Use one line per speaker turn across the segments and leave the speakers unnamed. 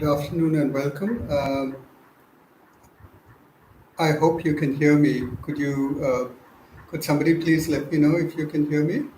Good afternoon and welcome. I hope you can hear me. Could somebody please let me know if you can hear me?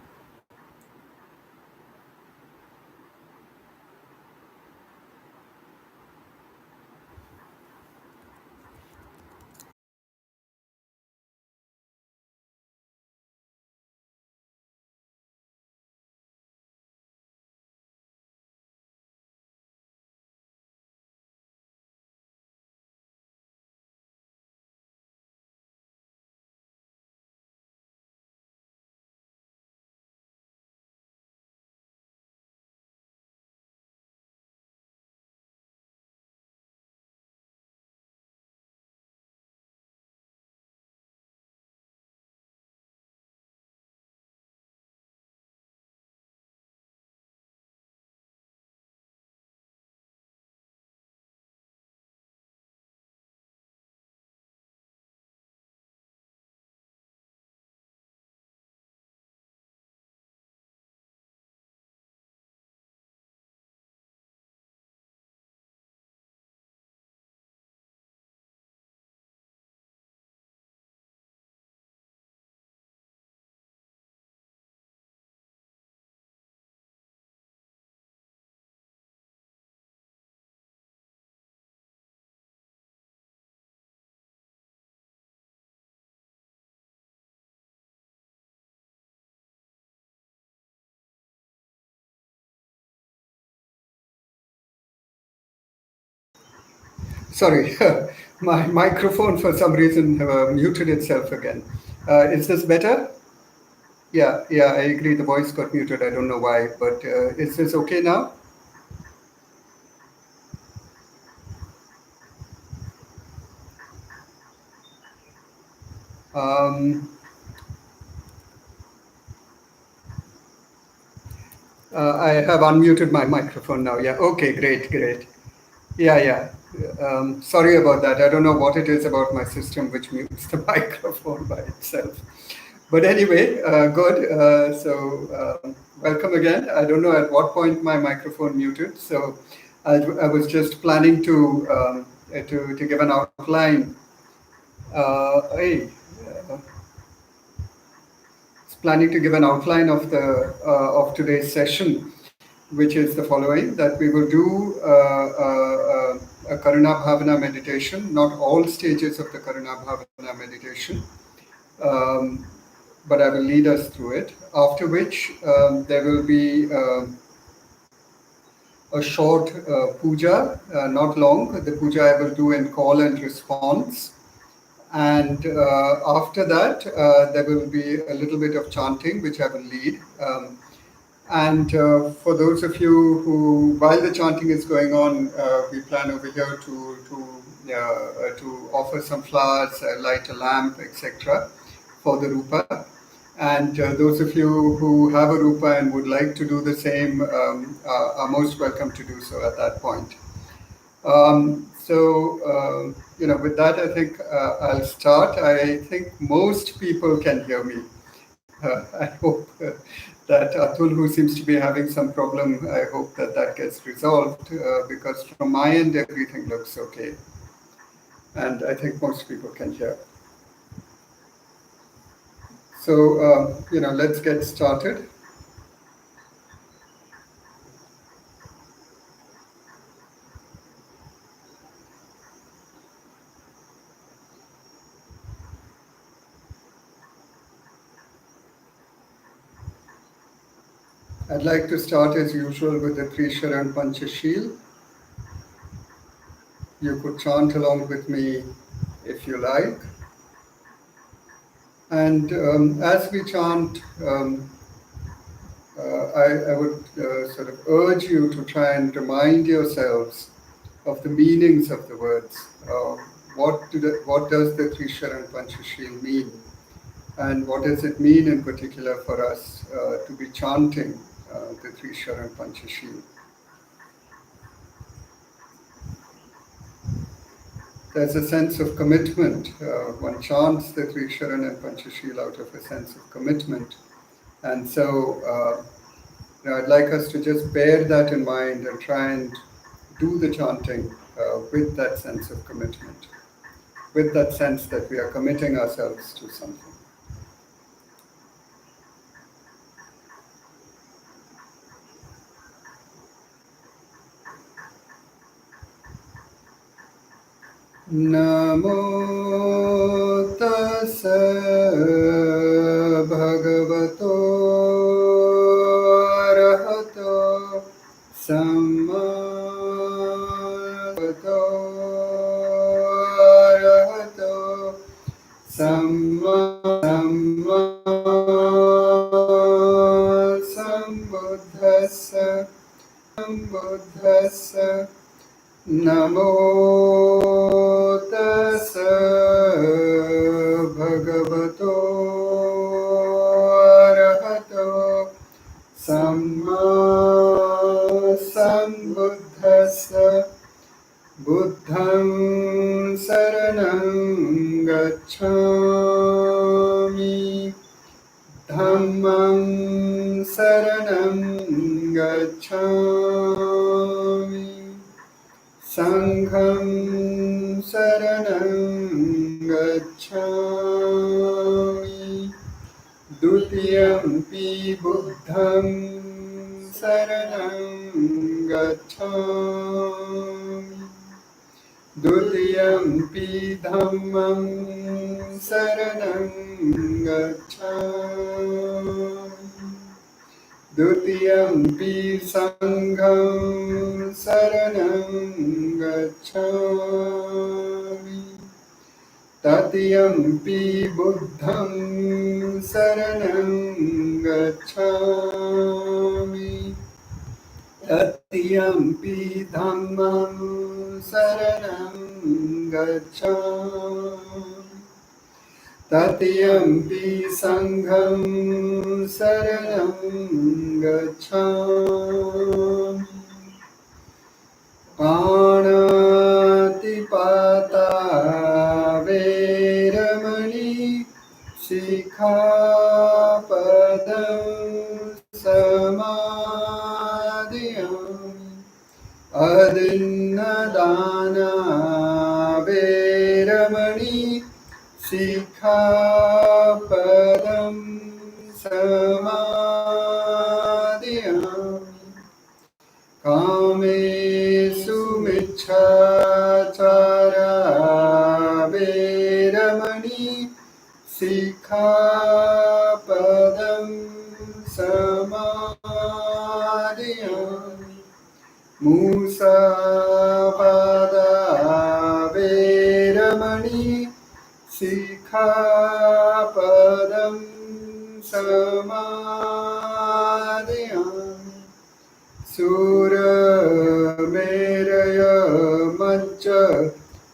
Sorry, my microphone for some reason muted itself again. Is this better? Yeah, I agree. The voice got muted. I don't know why, but is this okay now? Um, I have unmuted my microphone now. Yeah, okay, great. Yeah. Sorry about that. I don't know what it is about my system which mutes the microphone by itself. But anyway, good. Welcome again. I don't know at what point my microphone muted. So I was just planning to give an outline. Hey, uh, planning to give an outline of the of today's session, which is the following: that we will do a Karuna Bhavana meditation, not all stages of the Karuna Bhavana meditation, um, but I will lead us through it. After which there will be a short puja, not long. The puja I will do in call and response. And after that, there will be a little bit of chanting, which I will lead. And for those of you who, while the chanting is going on, we plan over here to offer some flowers, light a lamp, etc., for the rupa. And those of you who have a rupa and would like to do the same are most welcome to do so at that point. With that, I think I'll start. I think most people can hear me. I hope that Atul, who seems to be having some problem, I hope that that gets resolved because from my end, everything looks okay. And I think most people can hear. So, let's get started. I'd like to start as usual with the Trisharan Panchashil. You could chant along with me if you like. And as we chant, I would sort of urge you to try and remind yourselves of the meanings of the words. What does the Trisharan Panchashil mean? And what does it mean in particular for us to be chanting the Trisharan Panchashil? There's a sense of commitment. One chants the Trisharan and Panchashil out of a sense of commitment. And so I'd like us to just bear that in mind and try and do the chanting with that sense of commitment, with that sense that we are committing ourselves to something. Namo tassa bhagavato arahato samma arahato samma sambuddhassa Namo tassa bhagavato arahato samma sambuddhassa buddham saranam gacchami dhammam saranam gacchami Sangham saranam gacchami Dutiyampi buddham saranam gacchami Dutiyampi dhammam saranam gacchami Dutiyampi sangham saranam gacchami Tatiyampi buddham saranam gacchami Tatiyampi dhammam saranam gacchami Tatiyampi sangham saranam gacchami Panatipata veramani Sikhapadam samadhiyami Adinadana veramani Sikhapadam samadhiyami Kamesu michchachara veramani Sikhapadam samadhiyami Musapada veramani Sikhapadam samadhiyami Sura meraya majja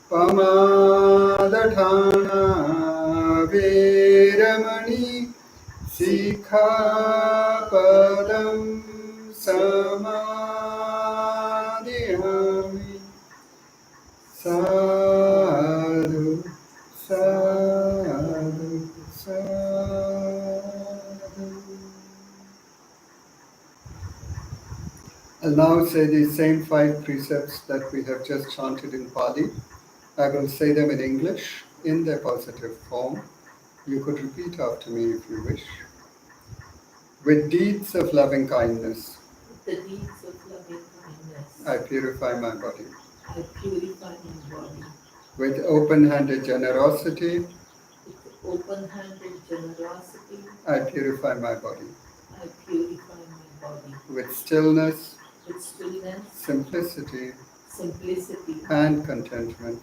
pamadadhana veramani Sikhapadam samadhiyami Sadhu, sadhu, sadhu. I'll now say these same 5 precepts that we have just chanted in Pali. I will say them in English in their positive form. You could repeat after me if you wish. With deeds of loving kindness,
the deeds of loving kindness,
I purify my body.
I purify my body.
With open-handed generosity,
With open-handed generosity,
I purify my body.
I purify my body.
With stillness,
simplicity,
and contentment,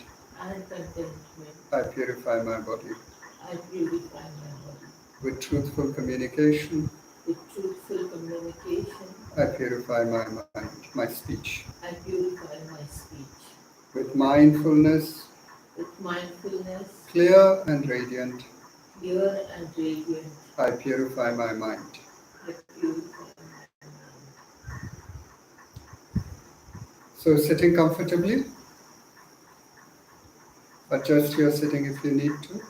I
purify my body.
I purify my body.
With truthful communication, I purify my mind, my speech.
I purify my speech.
With mindfulness, clear and radiant, I purify my mind.
I purify my mind.
So sitting comfortably, adjust your sitting if you need to.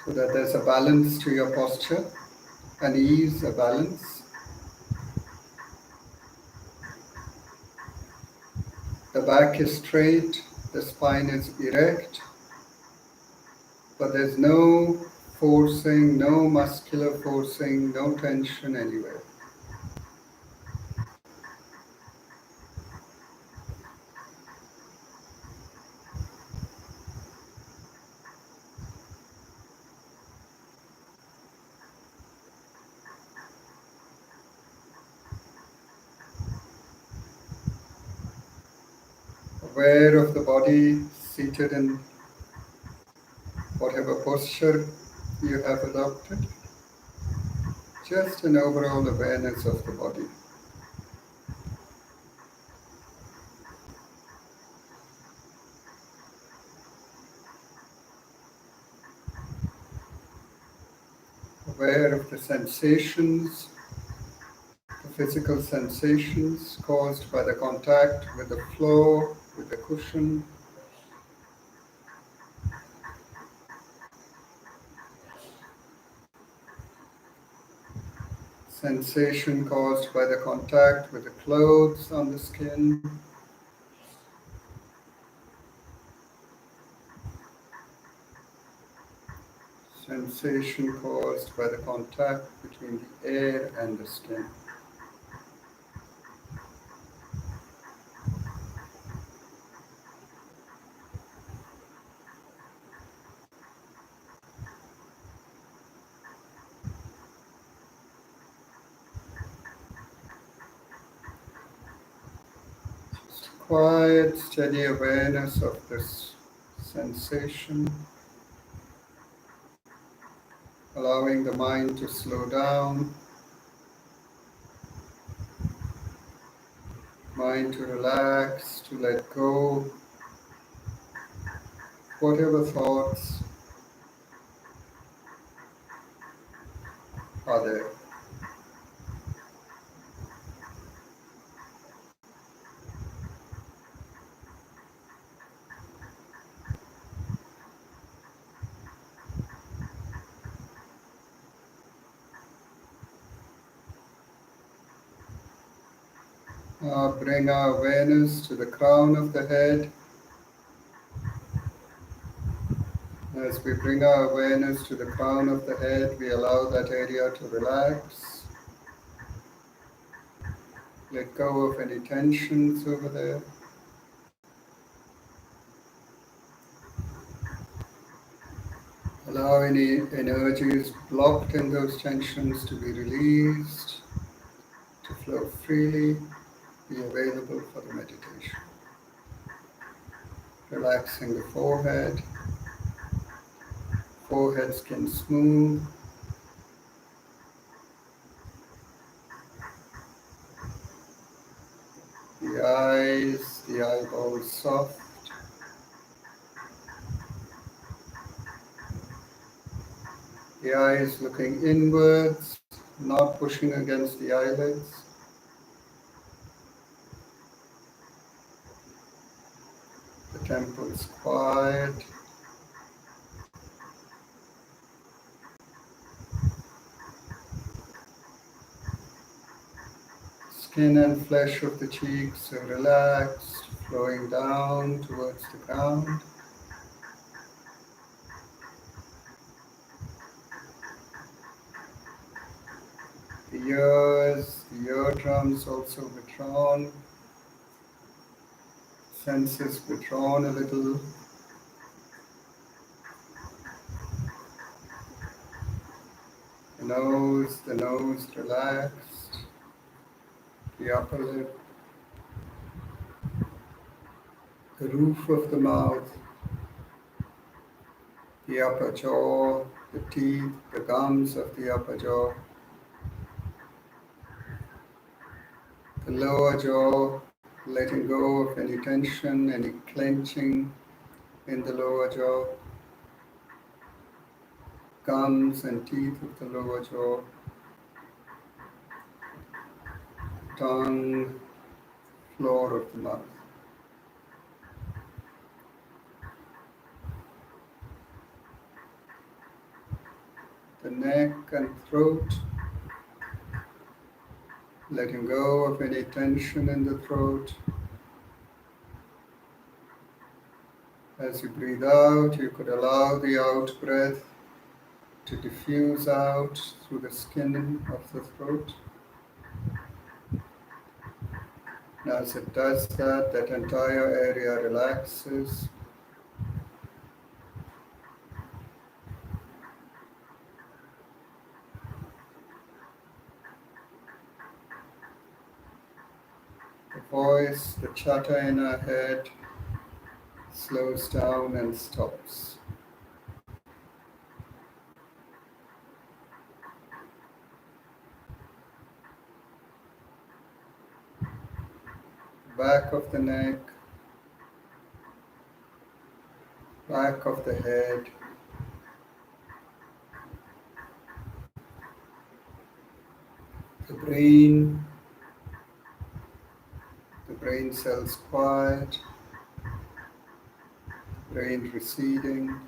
So that there's a balance to your posture. an ease, a balance. The back is straight, the spine is erect, but there's no forcing, no muscular forcing, no tension anywhere. Aware of the body seated in whatever posture you have adopted. Just an overall awareness of the body. Aware of the sensations, the physical sensations caused by the contact with the floor, with the cushion. Sensation caused by the contact with the clothes on the skin. Sensation caused by the contact between the air and the skin. Quiet, steady awareness of this sensation, allowing the mind to slow down, mind to relax, to let go, whatever thoughts are there. Bring our awareness to the crown of the head. As we bring our awareness to the crown of the head, we allow that area to relax. Let go of any tensions over there. Allow any energies blocked in those tensions to be released, to flow freely, be available for the meditation. Relaxing the forehead, forehead skin smooth. The eyes, the eyeballs soft. The eyes looking inwards, not pushing against the eyelids. The temples quiet. Skin and flesh of the cheeks are relaxed, flowing down towards the ground. The ears, the eardrums also withdrawn. Senses withdrawn a little. The nose relaxed. The upper lip. The roof of the mouth. The upper jaw. The teeth, the gums of the upper jaw. The lower jaw, letting go of any tension, any clenching in the lower jaw. Gums and teeth of the lower jaw. Tongue, floor of the mouth. The neck and throat, letting go of any tension in the throat. As you breathe out, you could allow the out breath to diffuse out through the skin of the throat. And as it does that, that entire area relaxes. The voice, the chatter in our head slows down and stops. Back of the neck, back of the head, the brain cells quiet, brain receding.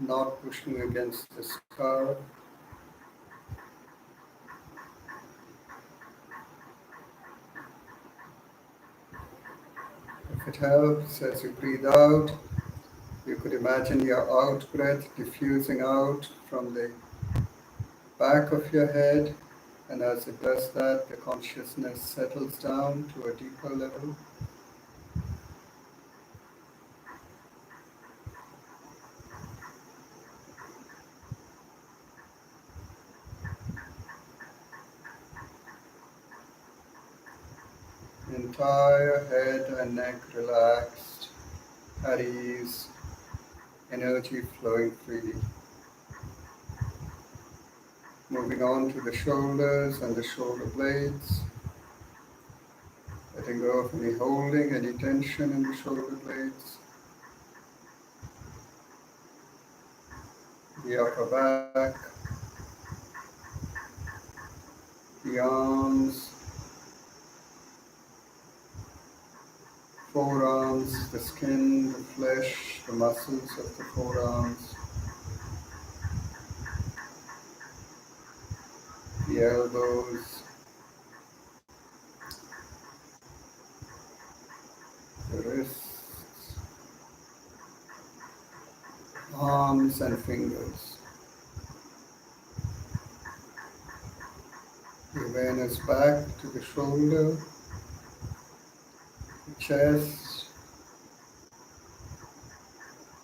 Not pushing against the skull. If it helps, as you breathe out, you could imagine your out breath diffusing out from the back of your head, and as it does that, the consciousness settles down to a deeper level. Entire head and neck relaxed, at ease, energy flowing freely. Moving on to the shoulders and the shoulder blades, letting go of any holding, any tension in the shoulder blades. The upper back, the arms, forearms, the skin, the flesh, the muscles of the forearms, the elbows, the wrists, arms and fingers. The awareness back to the shoulder, the chest,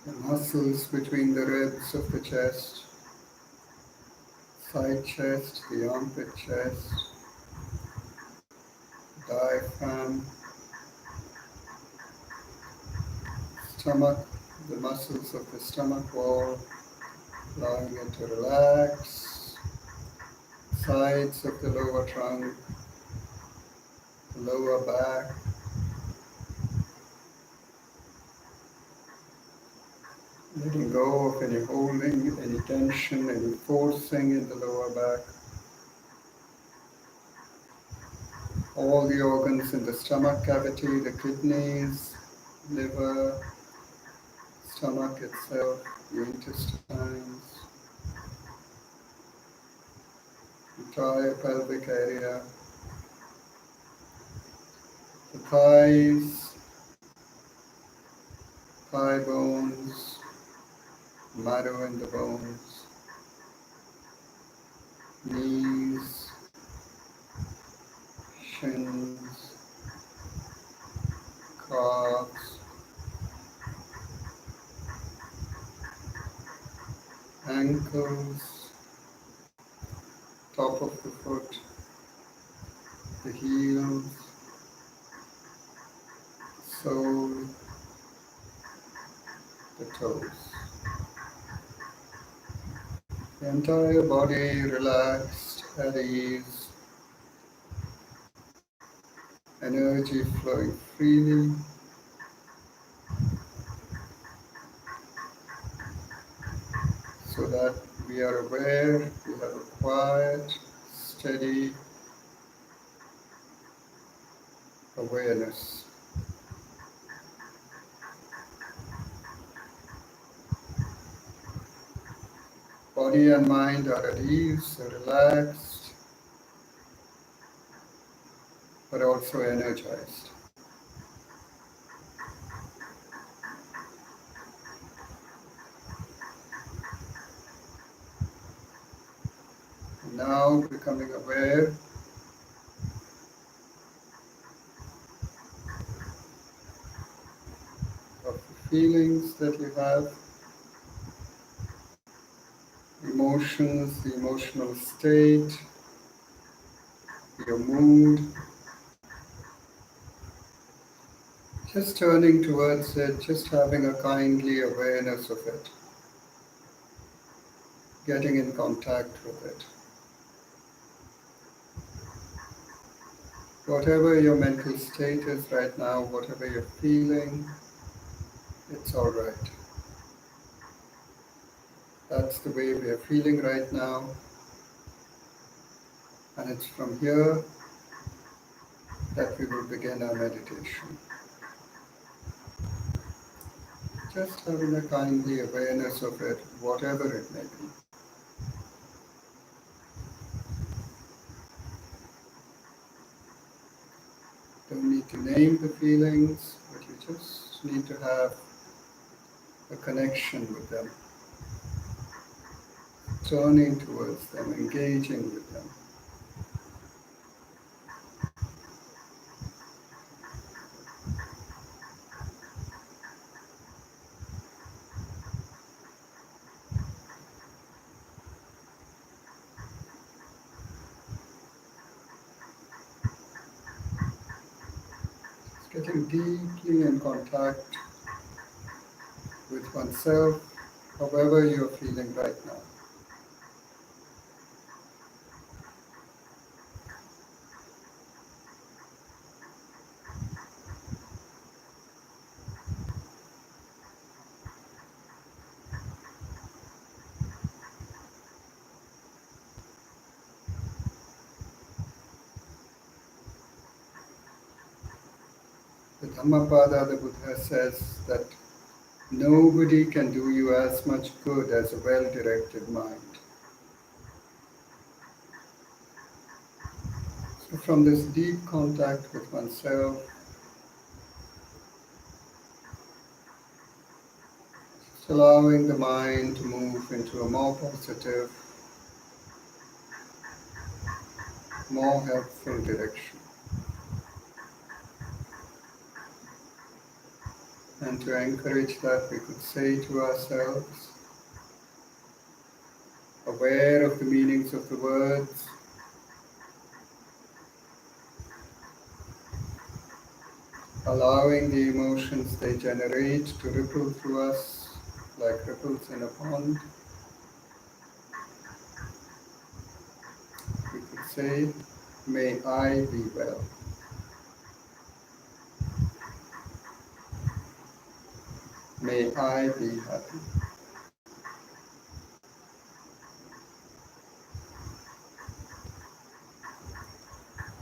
the muscles between the ribs of the chest, side chest, the armpit chest, diaphragm, stomach, the muscles of the stomach wall, allowing it to relax, sides of the lower trunk, the lower back, letting go of any holding, any tension, any forcing in the lower back. All the organs in the stomach cavity, the kidneys, liver, stomach itself, the intestines, entire pelvic area, the thighs, thigh bones, marrow in the bones, knees, shins, calves, ankles, top of the foot, the heels, sole, the toes. The entire body relaxed, at ease, energy flowing freely. So that we are aware, we have a quiet, steady awareness. Body and mind are at ease, relaxed, but also energized. And now becoming aware of the feelings that you have, emotions, the emotional state, your mood. Just turning towards it, just having a kindly awareness of it, getting in contact with it. Whatever your mental state is right now, whatever you're feeling, it's all right. That's the way we are feeling right now. And it's from here that we will begin our meditation. Just having a kindly awareness of it, whatever it may be. Don't need to name the feelings, but you just need to have a connection with them, turning towards them, engaging with them. Just getting deeply in contact with oneself, however you're feeling right now. The Dhammapada, the Buddha says that nobody can do you as much good as a well-directed mind. So from this deep contact with oneself, just allowing the mind to move into a more positive, more helpful direction. And to encourage that, we could say to ourselves, aware of the meanings of the words, allowing the emotions they generate to ripple through us like ripples in a pond. We could say, may I be well. May I be happy.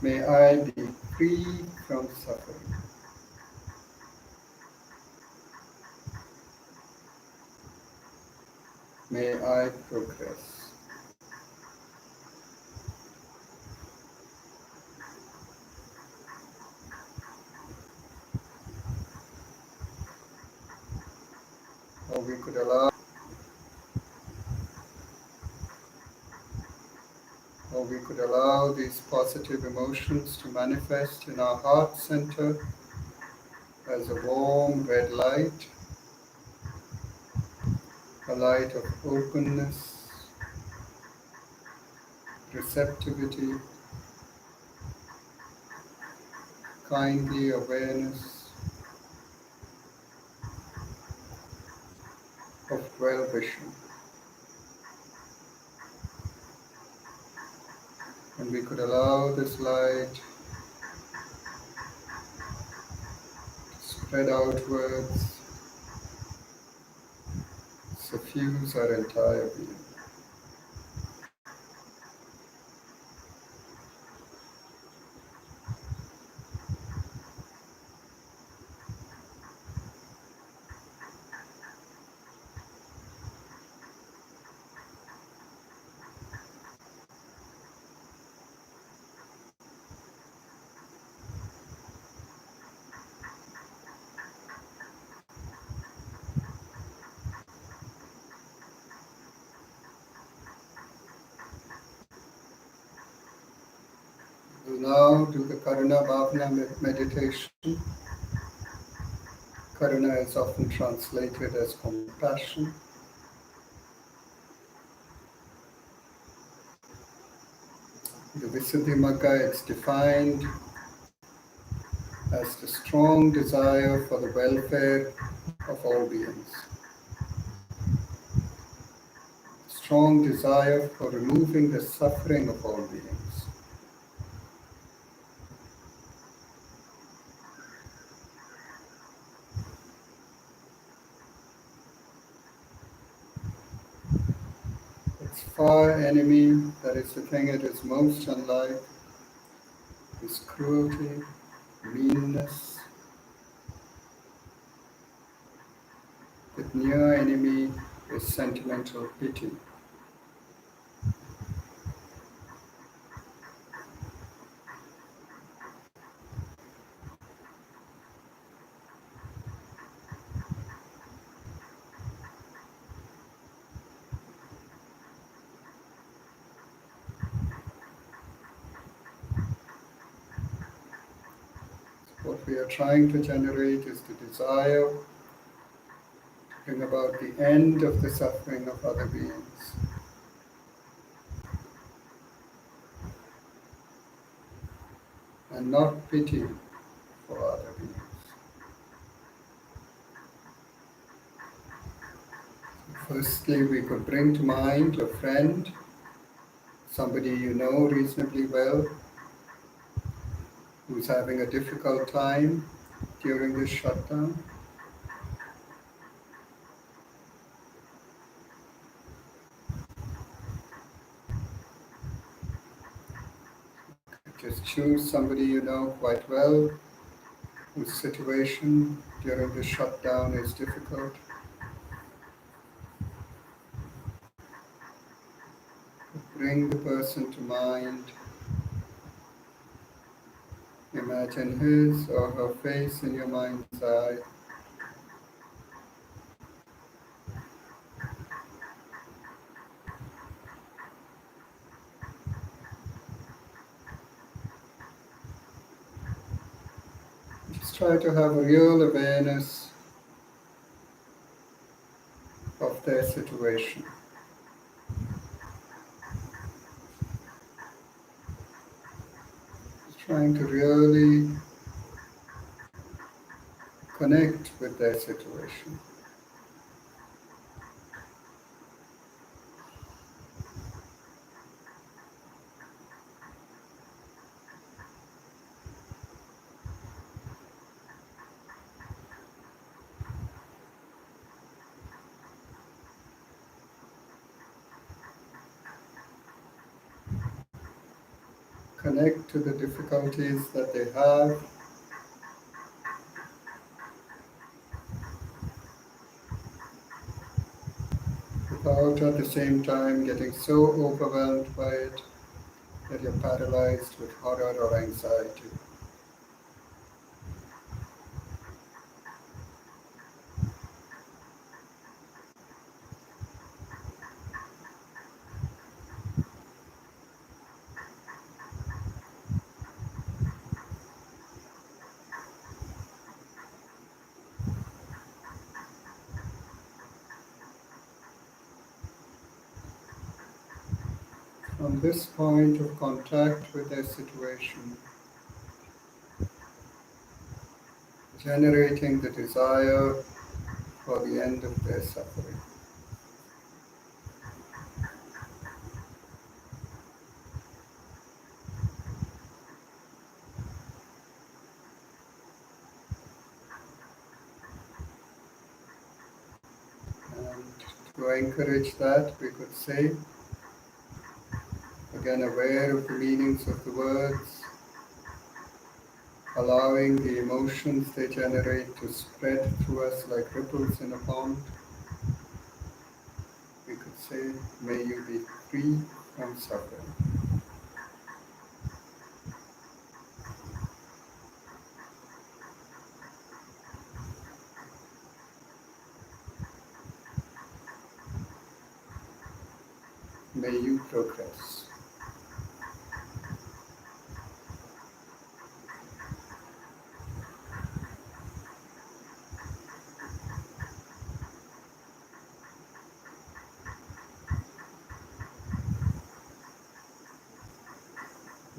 May I be free from suffering. May I progress. Or we could allow these positive emotions to manifest in our heart center as a warm red light, a light of openness, receptivity, kindly awareness, of well-wishing. And we could allow this light to spread outwards, suffuse our entire being. now do the Karuna Bhavana meditation. Karuna is often translated as compassion. The Visuddhimagga is defined as the strong desire for the welfare of all beings. Strong desire for removing the suffering of all beings. Its far enemy, that is the thing it is most unlike, is cruelty, meanness. The near enemy is sentimental pity. What we are trying to generate is the desire to bring about the end of the suffering of other beings. And not pity for other beings. Firstly, we could bring to mind a friend, somebody you know reasonably well, who's having a difficult time during this shutdown. Just choose somebody you know quite well, whose situation during this shutdown is difficult. Bring the person to mind. Imagine his or her face in your mind's eye. Just try to have a real awareness of their situation. Just trying to really connect with their situation. Connect to the difficulties that they have. Without at the same time getting so overwhelmed by it that you're paralyzed with horror or anxiety. From this point of contact with their situation, generating the desire for the end of their suffering. And to encourage that, we could say, again aware of the meanings of the words, allowing the emotions they generate to spread through us like ripples in a pond. We could say, may you be free from suffering. May you progress.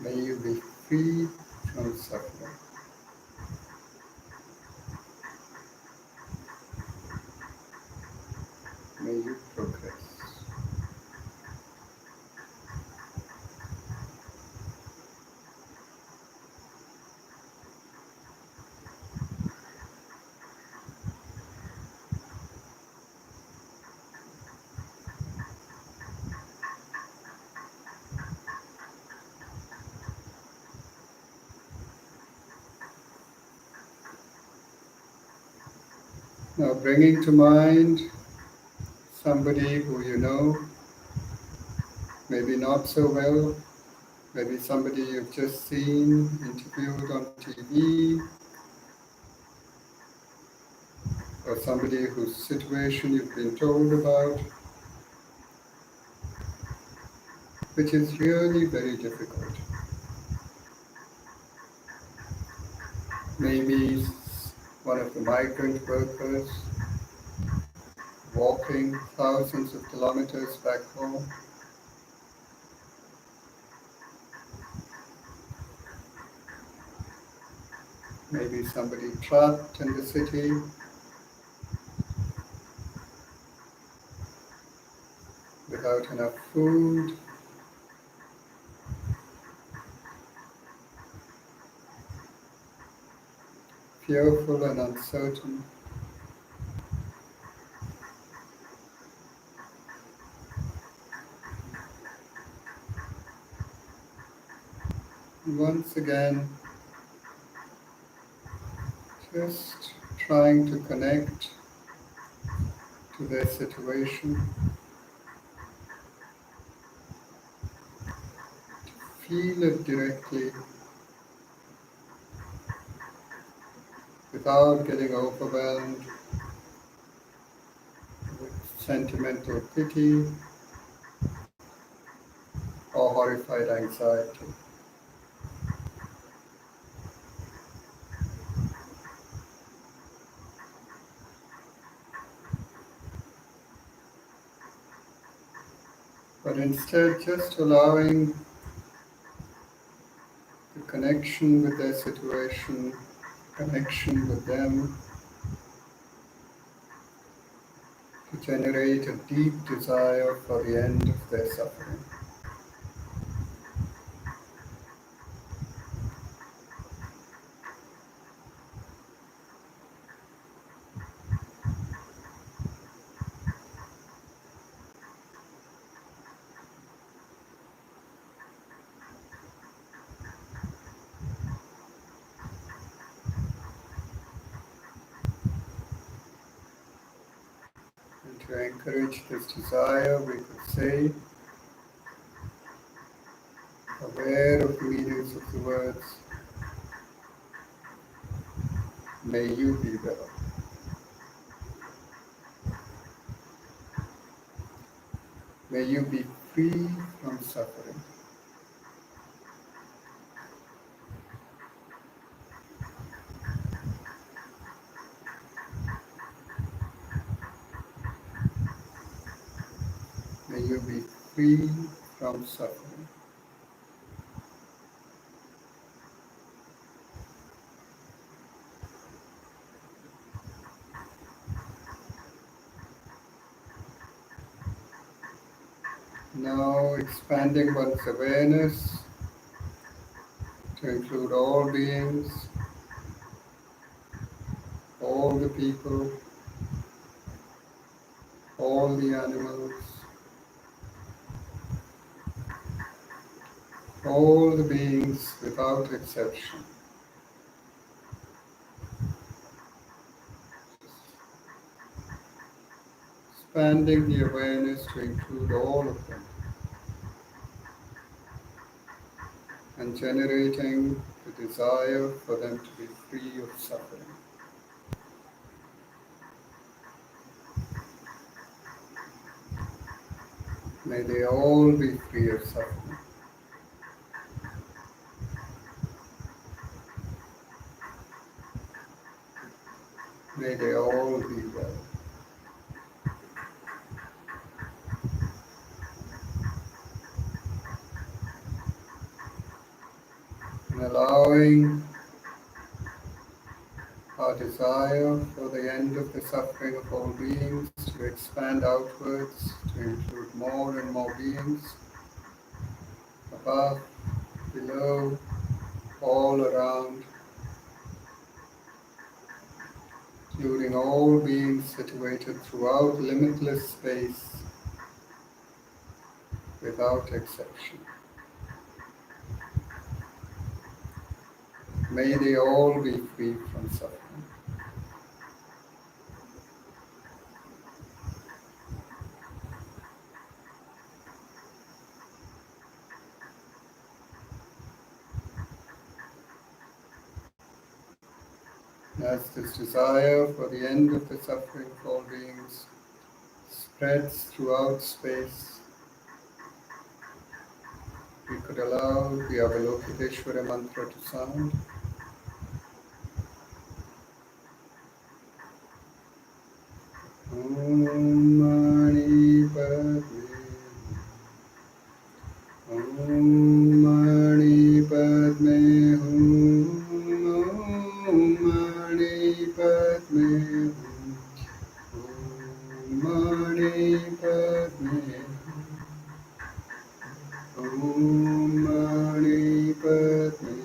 May you be free from suffering. May you progress. Now bringing to mind somebody who you know, maybe not so well, maybe somebody you've just seen, interviewed on TV, or somebody whose situation you've been told about, which is really very difficult. Maybe one of the migrant workers walking thousands of kilometers back home. Maybe somebody trapped in the city, without enough food, fearful and uncertain. And once again, just trying to connect to their situation, feel it directly without getting overwhelmed with sentimental pity or horrified anxiety. But instead just allowing the connection with their situation, connection with them, to generate a deep desire for the end of their suffering. And to encourage this desire, we could say, aware of the meanings of the words, may you be well. May you be free from suffering. May you be free from suffering. Now expanding one's awareness to include all beings, all the people, all the animals, all the beings without exception. Expanding the awareness to include all of them and generating the desire for them to be free of suffering. May they all be free of suffering. May they all be well. and allowing our desire for the end of the suffering of all beings to expand outwards to include more and more beings above, below, all around, including all beings situated throughout limitless space without exception. May they all be free from suffering. As this desire for the end of the suffering of all beings spreads throughout space, we could allow the Avalokiteshvara mantra to sound. Om Mani Padme, Om Mani Padme Hum, Om Mani Padme Hum, Om Mani Padme Om Mani Padme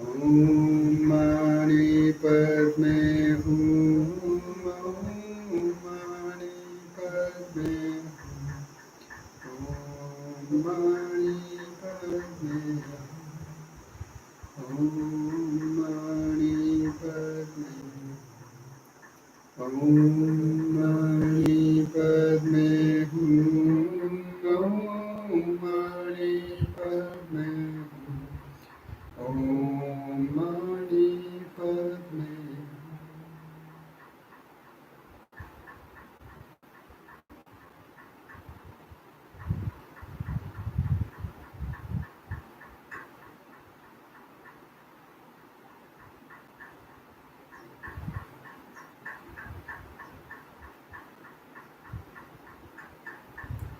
Om Mani Padme Hum, Om Mani Padme Om Mani Padme Om Mani Padme Om Mani Padme Hum, Om Mani Padme Om Mani Padme.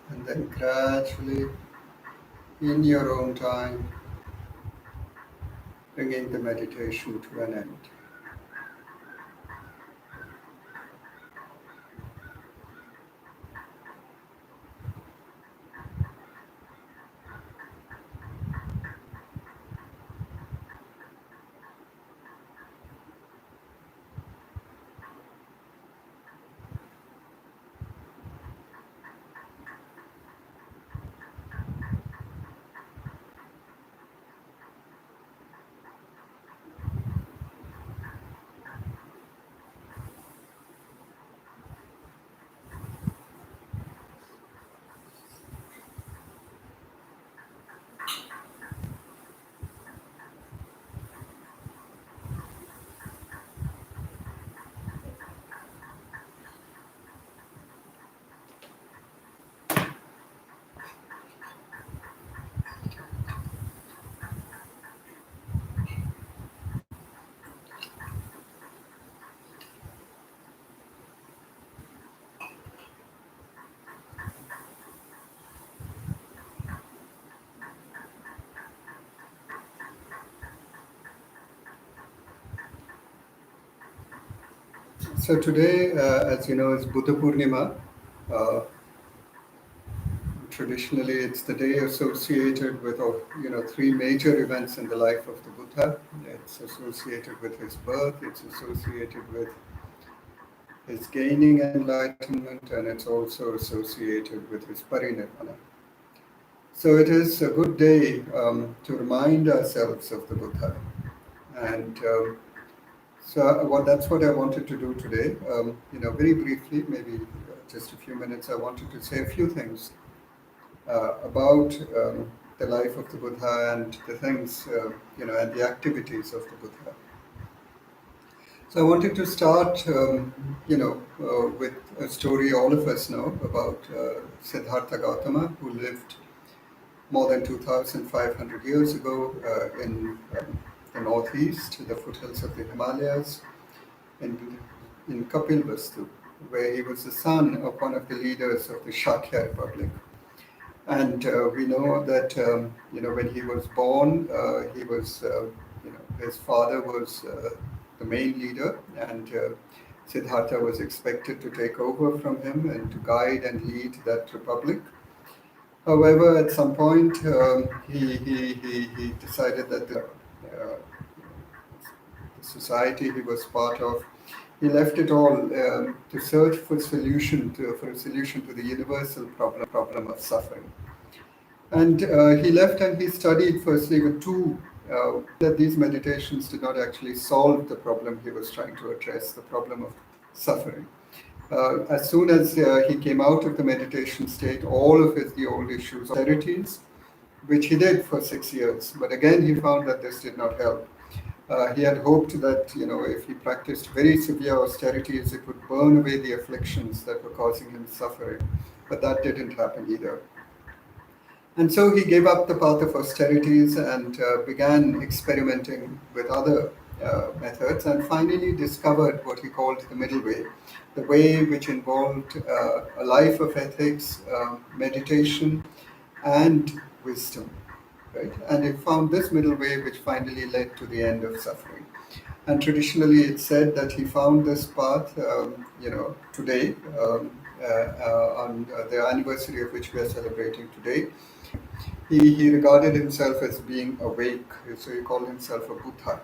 And then gradually, in your own time, bringing the meditation to an end. So today, as you know, is Buddha Purnima. Uh, Traditionally, it's the day associated with, three major events in the life of the Buddha. It's associated with his birth, it's associated with his gaining enlightenment, and it's also associated with his parinirvana. So it is a good day to remind ourselves of the Buddha. And that's what I wanted to do today. Very briefly, maybe just a few minutes, I wanted to say a few things about the life of the Buddha and the things, and the activities of the Buddha. So I wanted to start, with a story all of us know about Siddhartha Gautama, who lived more than 2,500 years ago in the northeast, the foothills of the Himalayas, in Kapilvastu, where he was the son of one of the leaders of the Shakya Republic. And we know that when he was born, he was his father was the main leader, and Siddhartha was expected to take over from him and to guide and lead that republic. However, at some point, he decided that the society he was part of, he left it all to search for a solution to the universal problem of suffering. And he left and he studied firstly with two. That these meditations did not actually solve the problem he was trying to address, the problem of suffering. As soon as he came out of the meditation state, all of the old issues, austerities, which he did for 6 years, but again he found that this did not help. He had hoped that if he practiced very severe austerities, it would burn away the afflictions that were causing him suffering, but that didn't happen either. And so he gave up the path of austerities and began experimenting with other methods, and finally discovered what he called the middle way, the way which involved a life of ethics, meditation, and wisdom. Right? And he found this middle way, which finally led to the end of suffering. And traditionally, it's said that he found this path, today, on the anniversary of which we are celebrating today. He regarded himself as being awake, so he called himself a Buddha.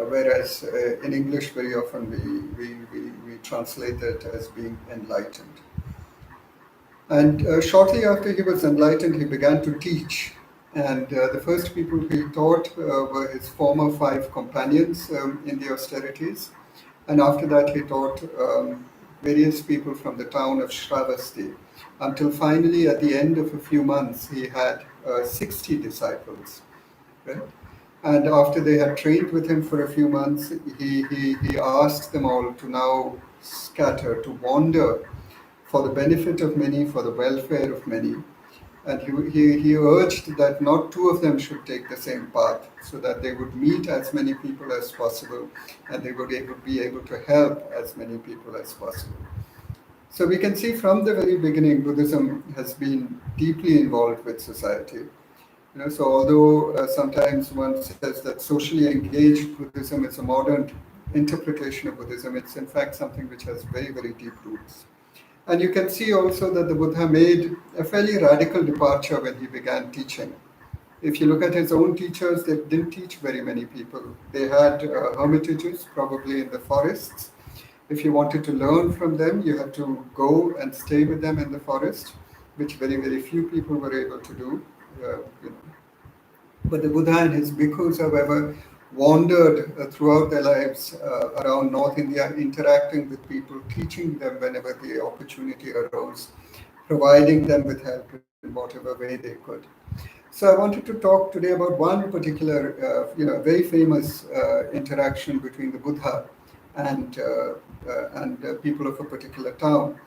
Whereas in English, very often we translate it as being enlightened. And shortly after he was enlightened, he began to teach. And the first people he taught were his former 5 companions in the austerities. And after that, he taught various people from the town of Shravasti, until finally, at the end of a few months, he had 60 disciples. Right? And after they had trained with him for a few months, he asked them all to now scatter, to wander for the benefit of many, for the welfare of many. And he urged that not 2 of them should take the same path, so that they would meet as many people as possible and they would be able to help as many people as possible. So we can see from the very beginning, Buddhism has been deeply involved with society. So although sometimes one says that socially engaged Buddhism is a modern interpretation of Buddhism, it's in fact something which has very, very deep roots. And you can see also that the Buddha made a fairly radical departure when he began teaching. If you look at his own teachers, they didn't teach very many people. They had hermitages, probably in the forests. If you wanted to learn from them, you had to go and stay with them in the forest, which very, very few people were able to do. But the Buddha and his bhikkhus, however, wandered throughout their lives around North India, interacting with people, teaching them whenever the opportunity arose, providing them with help in whatever way they could. So I wanted to talk today about one particular, very famous interaction between the Buddha and people of a particular town,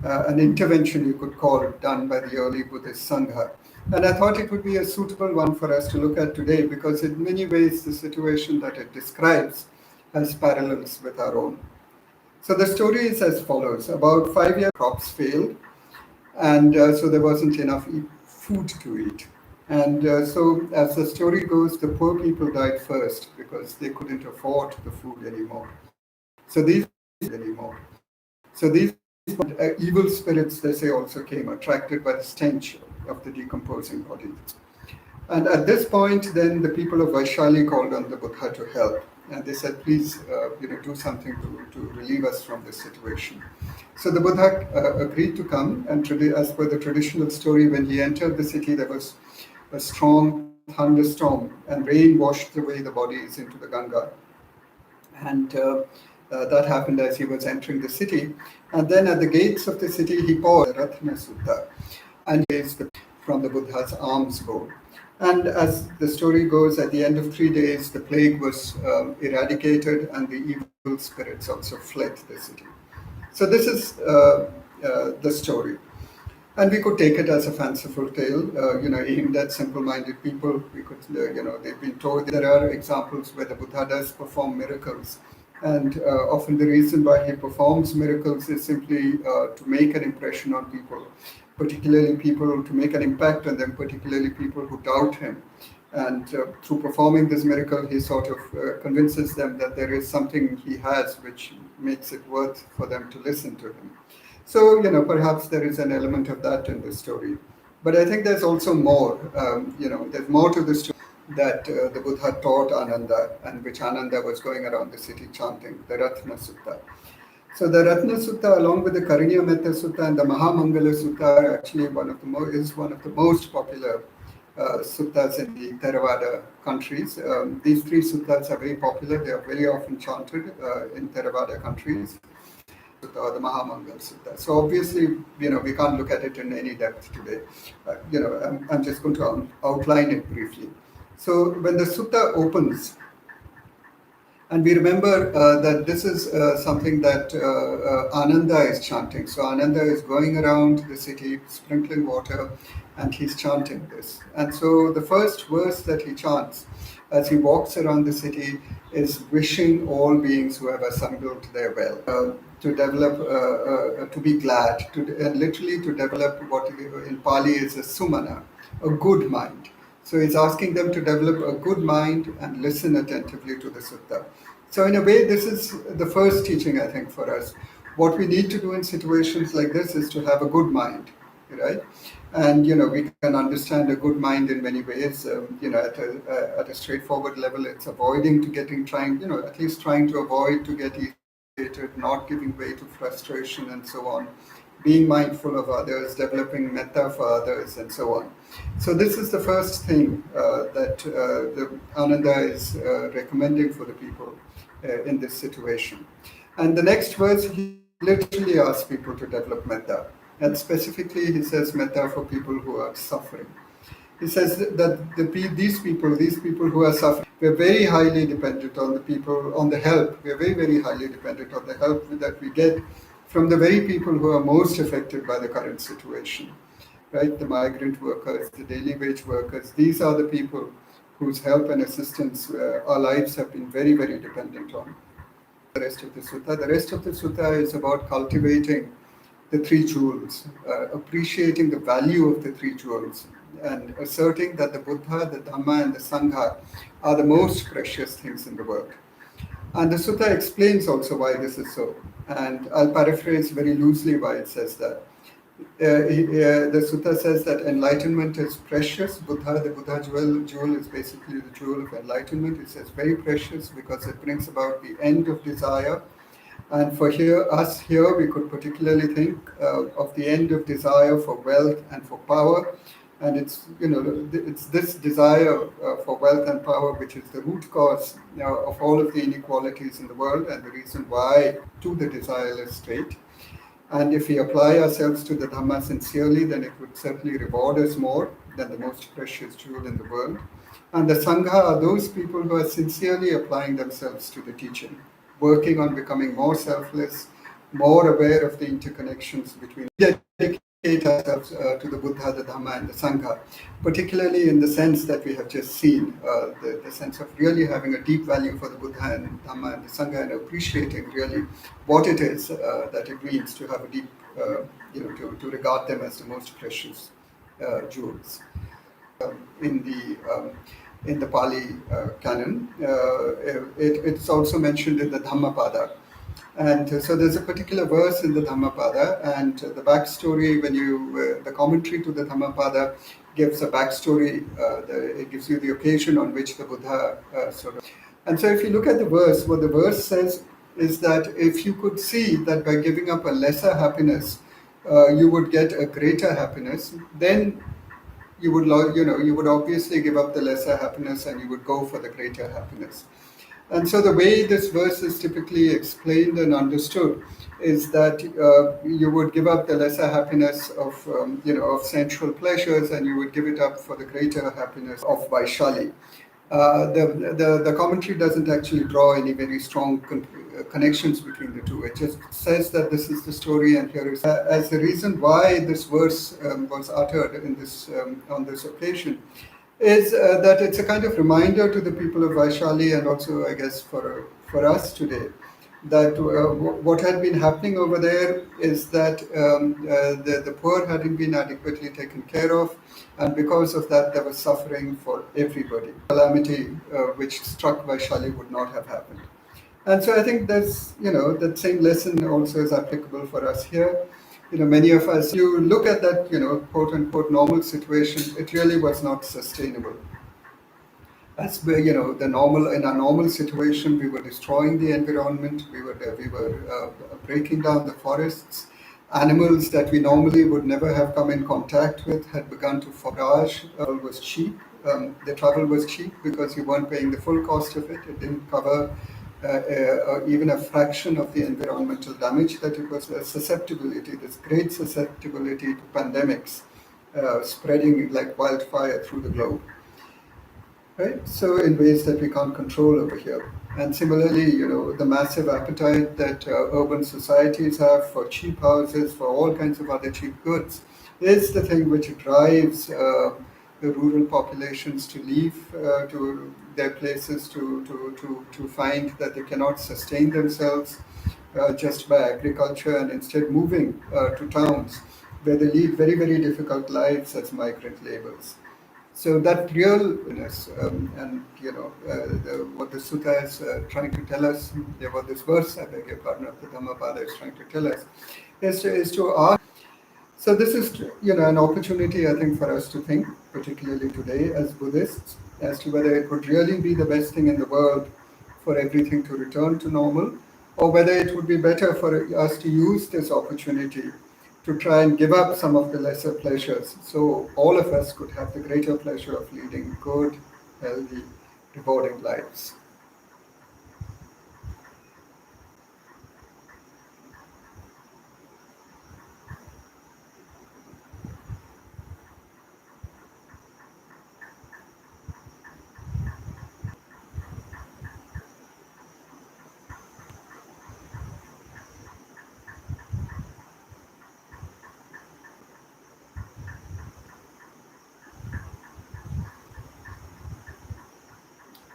an intervention you could call done by the early Buddhist Sangha. And I thought it would be a suitable one for us to look at today, because in many ways the situation that it describes has parallels with our own. So the story is as follows. About 5 years, crops failed, and so there wasn't enough food to eat. And so as the story goes, the poor people died first because they couldn't afford the food anymore. So these evil spirits, they say, also came, attracted by the stench of the decomposing bodies. And at this point, then the people of Vaishali called on the Buddha to help. And they said, please, do something to relieve us from this situation. So the Buddha agreed to come. And as per the traditional story, when he entered the city, there was a strong thunderstorm, and rain washed away the bodies into the Ganga. And that happened as he was entering the city. And then at the gates of the city, he paused, Ratna Sutta, and raised from the Buddha's arms bone. And as the story goes, at the end of 3 days, the plague was eradicated and the evil spirits also fled the city. So this is the story. And we could take it as a fanciful tale, aimed at simple-minded people. We could, they've been told there are examples where the Buddha does perform miracles. And often the reason why he performs miracles is simply to make an impression on people. particularly people to make an impact on them, particularly people who doubt him. And through performing this miracle, he sort of convinces them that there is something he has which makes it worth for them to listen to him. So, perhaps there is an element of that in the story. But I think there's also more. There's more to the story that the Buddha taught Ananda, and which Ananda was going around the city chanting, the Ratna Sutta. So the Ratna Sutta, along with the Karinya Metta Sutta and the Mahamangala Sutta, are actually one of the most popular suttas in the Theravada countries. These three suttas are very popular. They are very often chanted in Theravada countries. Or the Mahamangala Sutta. So obviously, we can't look at it in any depth today. I'm just going to outline it briefly. So when the sutta opens, and we remember that this is something that Ananda is chanting. So Ananda is going around the city, sprinkling water, and he's chanting this. And so the first verse that he chants as he walks around the city is wishing all beings who have assembled there well. To develop, to be glad, and literally to develop what in Pali is a sumana, a good mind. So he's asking them to develop a good mind and listen attentively to the sutta. So in a way, this is the first teaching, I think, for us. What we need to do in situations like this is to have a good mind, right? And we can understand a good mind in many ways. At a straightforward level, it's avoiding to at least trying to avoid to get irritated, not giving way to frustration, and so on. Being mindful of others, developing metta for others, and so on. So this is the first thing that the Ananda is recommending for the people in this situation. And the next verse, he literally asks people to develop metta. And specifically, he says metta for people who are suffering. He says that these people who are suffering, we're very highly dependent on the help. We're very, very highly dependent on the help that we get from the very people who are most affected by the current situation, right? The migrant workers, the daily wage workers, these are the people whose help and assistance our lives have been very, very dependent on. The rest of the sutta is about cultivating the three jewels, appreciating the value of the three jewels, and asserting that the Buddha, the Dhamma, and the Sangha are the most precious things in the world. And the sutta explains also why this is so. And I'll paraphrase very loosely why it says that. The sutta says that enlightenment is precious. The Buddha jewel is basically the jewel of enlightenment. It says very precious because it brings about the end of desire. And for us here, we could particularly think of the end of desire for wealth and for power. And it's this desire for wealth and power which is the root cause of all of the inequalities in the world and the reason why to the desireless state. And if we apply ourselves to the Dhamma sincerely, then it would certainly reward us more than the most precious jewel in the world. And the Sangha are those people who are sincerely applying themselves to the teaching, working on becoming more selfless, more aware of the interconnections between dedicate ourselves to the Buddha, the Dhamma, and the Sangha, particularly in the sense that we have just seen, the sense of really having a deep value for the Buddha and Dhamma and the Sangha, and appreciating really what it is that it means to have a deep, to regard them as the most precious jewels. In the Pali canon, it's also mentioned in the Dhammapada. And so there's a particular verse in the Dhammapada, and the backstory, the commentary to the Dhammapada gives a backstory, it gives you the occasion on which the Buddha And so if you look at the verse, what the verse says is that if you could see that by giving up a lesser happiness, you would get a greater happiness, then you would obviously give up the lesser happiness and you would go for the greater happiness. And so the way this verse is typically explained and understood is that you would give up the lesser happiness of sensual pleasures and you would give it up for the greater happiness of Vaishali. The commentary doesn't actually draw any very strong connections between the two. It just says that this is the story, and here is as the reason why this verse was uttered in on this occasion is that it's a kind of reminder to the people of Vaishali and also, I guess, for us today, that what had been happening over there is that the poor hadn't been adequately taken care of, and because of that, there was suffering for everybody. Calamity which struck Vaishali would not have happened. And so I think there's, that same lesson also is applicable for us here. Many of us, you look at that, quote unquote normal situation, it really was not sustainable. As where, the normal in a normal situation, we were destroying the environment. We were breaking down the forests. Animals that we normally would never have come in contact with had begun to forage. Was cheap. The travel was cheap because you weren't paying the full cost of it. It didn't cover even a fraction of the environmental damage that it was. Susceptibility, this great susceptibility to pandemics spreading like wildfire through the globe, right? So in ways that we can't control over here. And similarly, the massive appetite that urban societies have for cheap houses, for all kinds of other cheap goods, is the thing which drives the rural populations to leave to their places to find that they cannot sustain themselves just by agriculture and instead moving to towns where they lead very, very difficult lives as migrant laborers. So that realness, and what the sutta is trying to tell us, what this verse, I beg your pardon, of the Dhammapada is trying to tell us, is to ask. So this is, an opportunity, I think, for us to think, particularly today as Buddhists, as to whether it would really be the best thing in the world for everything to return to normal, or whether it would be better for us to use this opportunity to try and give up some of the lesser pleasures so all of us could have the greater pleasure of leading good, healthy, rewarding lives.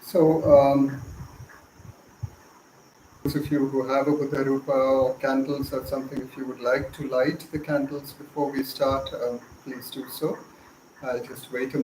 So, those of you who have a Buddha Rupa or candles or something, if you would like to light the candles before we start, please do so. I'll just wait a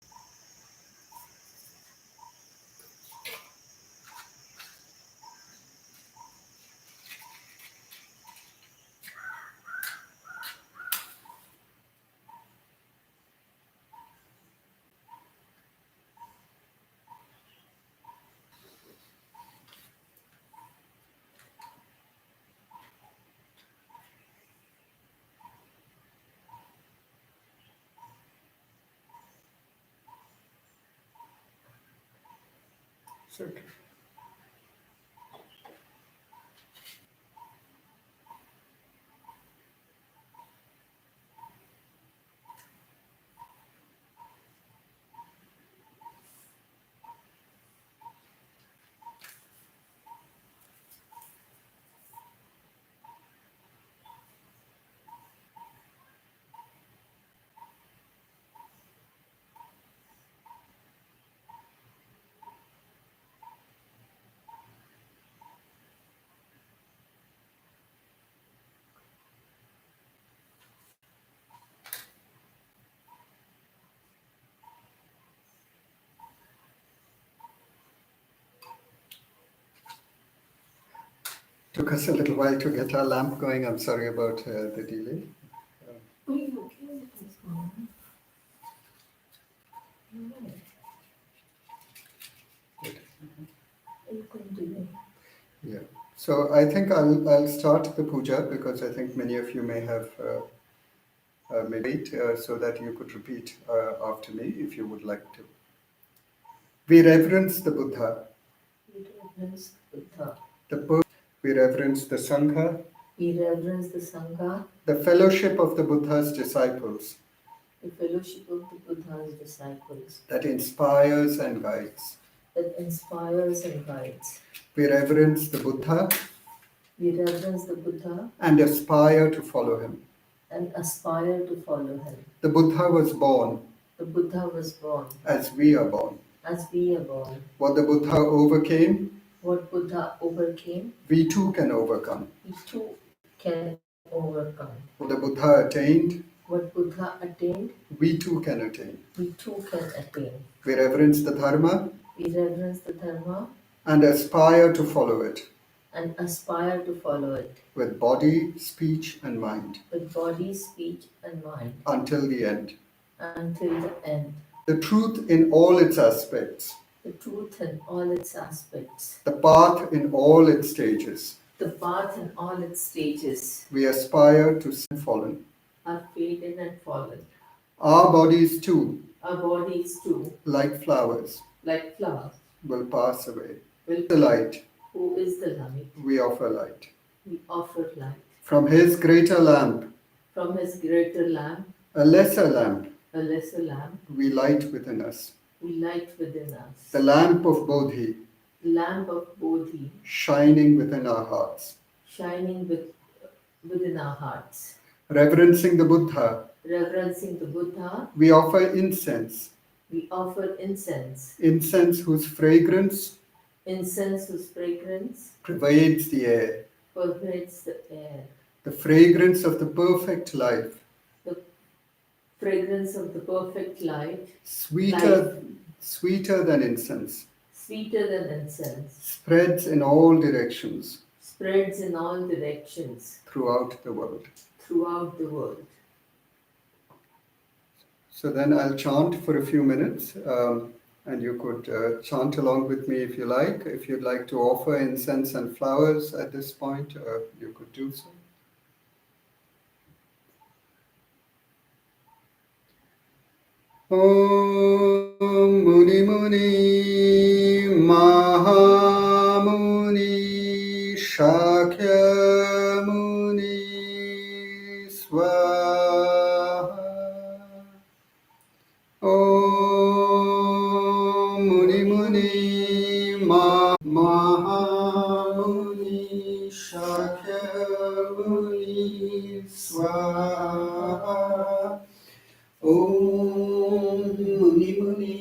second. Took us a little while to get our lamp going. I'm sorry about the delay.
Are you okay with this one? No. Are you going to
Yeah. So I think I'll start the puja because I think many of you may have made so that you could repeat after me if you would like to. We reverence the Buddha.
We reverence Buddha.
We reverence the Sangha.
We reverence the Sangha.
The fellowship of the Buddha's disciples.
The fellowship of the Buddha's disciples.
That inspires and guides.
That inspires and guides.
We reverence the Buddha.
We reverence the Buddha.
And aspire to follow him.
And aspire to follow him.
The Buddha was born.
The Buddha was born.
As we are born.
As we are born.
What the Buddha overcame.
What Buddha overcame,
we too can overcome.
we too can overcome.
What the Buddha attained,
What Buddha attained,
we too can attain.
we too can attain.
We reverence the Dharma
We reverence the Dharma
and aspire to follow it
and aspire to follow it
with body, speech, and mind
with body, speech, and mind
until the end.
until the end.
The truth in all its aspects,
The truth in all its aspects,
the path in all its stages.
the path in all its stages
We aspire to see fallen.
are faded and fallen.
Our bodies too,
Our bodies too,
like flowers,
like flowers,
will pass away.
will
The light,
Who is the light?
we offer light.
We offer light.
From his greater lamp,
From his greater lamp,
a lesser lamp,
a lesser lamp,
we light within us.
we light within us.
The lamp of Bodhi,
Lamp of Bodhi,
shining within our hearts.
shining within our hearts.
Reverencing the Buddha,
Reverencing the Buddha,
we offer incense.
we offer incense.
Incense whose fragrance
Incense whose fragrance
pervades the air.
pervades the air.
The fragrance of the perfect life,
The fragrance of the perfect light,
sweeter than incense,
sweeter than incense,
spreads in all directions
spreads in all directions
throughout the world.
throughout the world.
So then I'll chant for a few minutes, and you could chant along with me if you like. If you'd like to offer incense and flowers at this point, you could do so. Om Muni Muni Mahamuni Shakya Muni Swaha. Om Muni Muni Mahamuni Shakya Muni Swaha. Om Muni Muni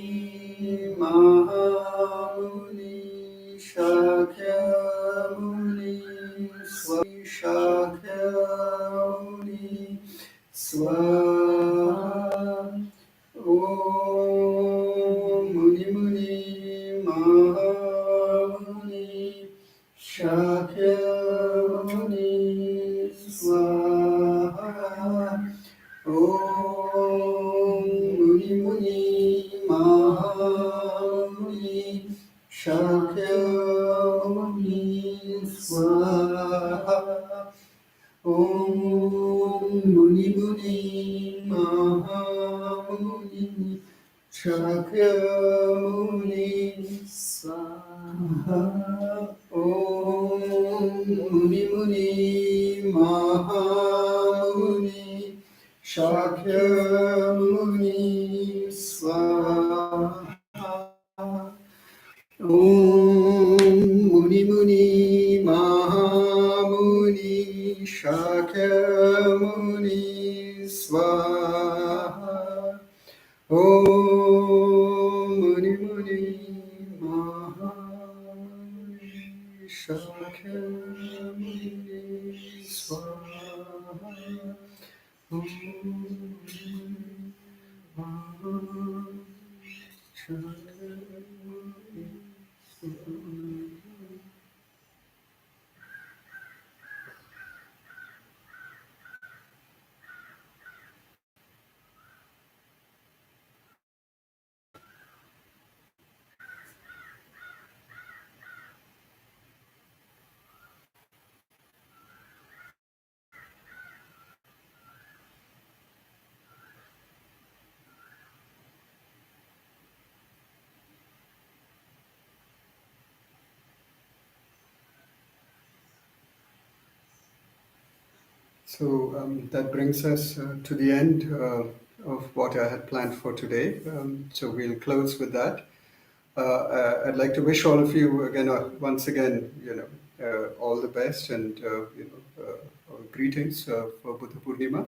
Mahamuni Shakya Muni Shakya Muni Swaha. Om Muni Muni Mahamuni Shakya Muni Swaha. Om Muni Muni Mahamuni Shakya Muni Swaha. Om Muni Muni Mahamuni Shakya Muni Swaha. Om Muni Muni Mahamuni Shakya Muni Swaha. Om Muni Muni Mahamuni Shakya Muni Swaha. Om Muni Muni Mahamuni Shakya Muni Swaha. Om Mahamuni Shakya Muni Swaha. So that brings us to the end of what I had planned for today. So we'll close with that. I'd like to wish all of you again, once again, all the best and greetings for Buddha Purnima.